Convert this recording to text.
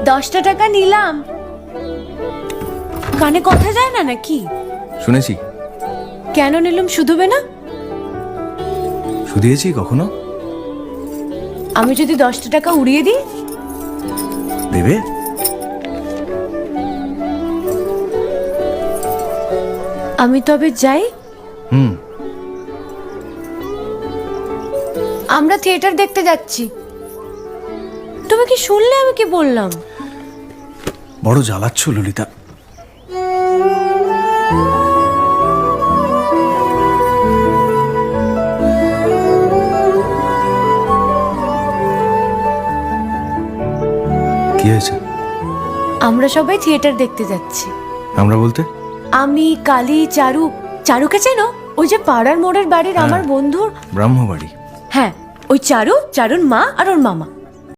10টা টাকা নিলাম। কানে কথা যায় না নাকি? শুনেছি। কেন নিলাম? শুধবে না? শুধিয়েছি কখনো? আমি যদি 10টা টাকা উড়িয়ে দিই? দেবে? আমি তবে যাই। আমরা থিয়েটার দেখতে যাচ্ছি। তুমি কি শুনলে আমি কি বললাম? বড় জ্বালাচ্ছ ললিতা। কি হয়েছে? আমরা সবাই থিয়েটার দেখতে যাচ্ছি। আমরা বলতে? আমি, কালী, চারু। চারুকে চেনো? ওই যে পাড়ার মোড়ের বাড়ির আমার বন্ধুর ব্রাহ্মবাড়ি। হ্যাঁ, ওই চারু, চারুর মা আর ওর মামা।